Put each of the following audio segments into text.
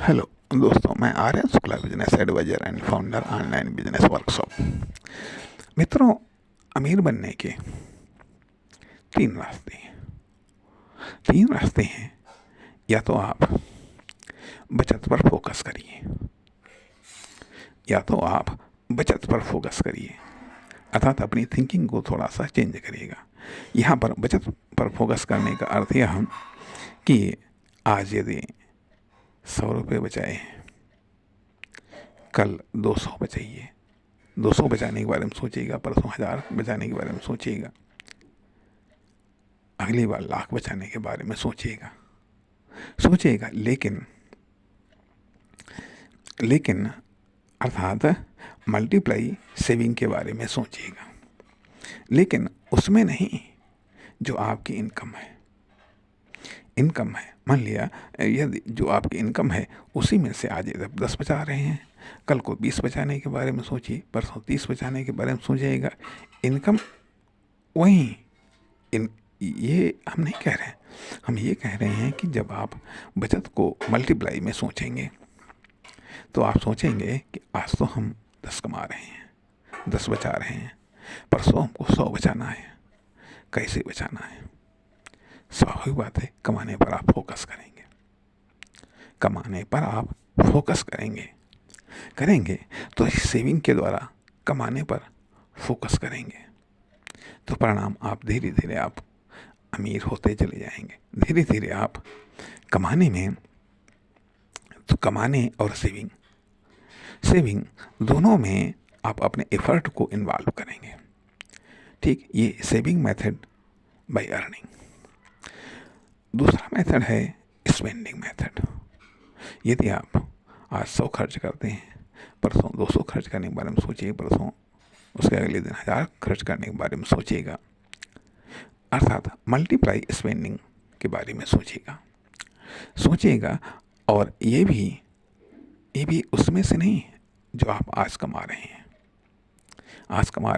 Hello दोस्तों, मैं Aryan Shukla, business advisor and founder online business workshop. मित्रों, अमीर बनने के तीन रास्ते हैं। या तो आप बचत पर फोकस करिए, अर्थात अपनी थिंकिंग को थोड़ा सा चेंज करिएगा। यहाँ पर बचत पर फोकस करने का अर्थ यह हम कि आज यदि 100 रुपये बचाए, कल 200 बचाइए। 200 बचाने के बारे में सोचिएगा, परसों 1000 बचाने के बारे में सोचिएगा, अगली बार लाख बचाने के बारे में सोचिएगा। लेकिन अर्थात मल्टीप्लाई सेविंग के बारे में सोचिएगा, लेकिन उसमें नहीं जो आपकी इनकम है। मान लिया यदि जो आपकी इनकम है उसी में से आज 10 बचा रहे हैं, कल को 20 बचाने के बारे में सोचिए, परसों 30 बचाने के बारे में सोचिएगा। इनकम वही ये हम नहीं कह रहे हैं, हम ये कह रहे हैं कि जब आप बचत को मल्टीप्लाई में सोचेंगे तो आप सोचेंगे कि आज तो हम 10 कमा रहे हैं, 10 बचा रहे हैं, परसों हमको 100 बचाना है। कैसे बचाना है? स्वाभाविक बात है, कमाने पर आप फोकस करेंगे तो इस सेविंग के द्वारा कमाने पर फोकस करेंगे तो परिणाम आप धीरे धीरे आप अमीर होते चले जाएंगे। धीरे धीरे आप कमाने और सेविंग दोनों में आप अपने एफर्ट को इन्वॉल्व करेंगे। ठीक, ये सेविंग मेथड बाय अर्निंग। दूसरा मेथड है स्पेंडिंग मेथड। यदि आप आज 100 खर्च करते हैं, परसों 200 खर्च करने के बारे में सोचिए, परसों उसके अगले दिन 1000 खर्च करने के बारे में सोचिएगा। अर्थात मल्टीप्लाई स्पेंडिंग के बारे में सोचिएगा। और ये भी उसमें से नहीं जो आप आज कमा रहे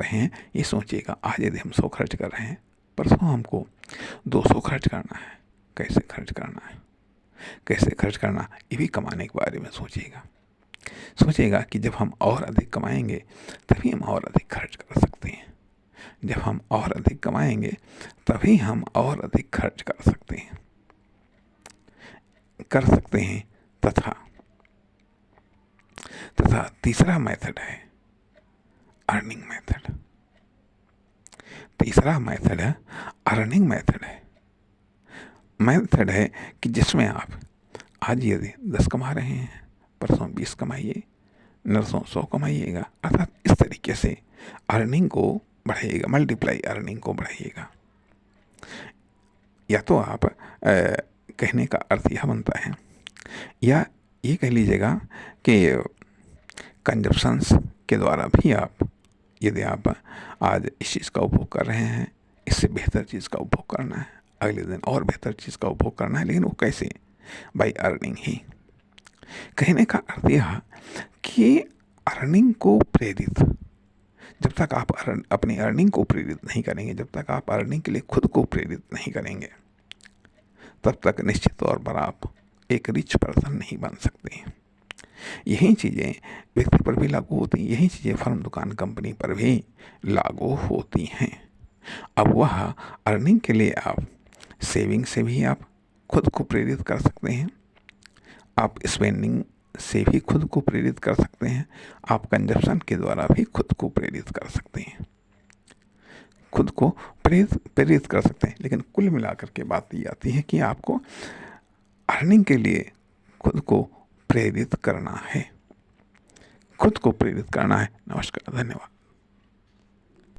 हैं। ये सोचिएगा, आज यदि हम 100 खर्च कर रहे हैं, परसों हमको 200 खर्च करना है। कैसे खर्च करना, ये भी कमाने के बारे में सोचिएगा कि जब हम और अधिक कमाएंगे तभी हम और अधिक खर्च कर सकते हैं। तथा तीसरा मेथड है अर्निंग मेथड है कि जिसमें आप आज यदि 10 कमा रहे हैं, परसों 20 कमाइए, नरसों 100 कमाइएगा। अर्थात इस तरीके से अर्निंग को बढ़ाइएगा, मल्टीप्लाई अर्निंग को बढ़ाइएगा। या तो आप कहने का अर्थ यह बनता है, या ये कह लीजिएगा कि कंजप्शंस के द्वारा भी यदि आप आज इस चीज़ का उपभोग कर रहे हैं, इससे बेहतर चीज़ का उपभोग करना है, अगले दिन और बेहतर चीज़ का उपभोग करना है। लेकिन वो कैसे? बाय अर्निंग ही। कहने का अर्थ यह कि अर्निंग को प्रेरित, जब तक आप अपनी अर्निंग को प्रेरित नहीं करेंगे, जब तक आप अर्निंग के लिए खुद को प्रेरित नहीं करेंगे, तब तक निश्चित तौर पर आप एक रिच पर्सन नहीं बन सकते। यही चीज़ें व्यक्ति पर भी लागू होती हैं, यही चीज़ें फर्म, दुकान, कंपनी पर भी लागू होती हैं। अब वह अर्निंग के लिए आप सेविंग से भी आप खुद को प्रेरित कर सकते हैं, आप स्पेंडिंग से भी खुद को प्रेरित कर सकते हैं, आप कंजप्शन के द्वारा भी खुद को प्रेरित कर सकते हैं। लेकिन कुल मिलाकर के बात ये आती है कि आपको अर्निंग के लिए खुद को प्रेरित करना है। नमस्कार, धन्यवाद।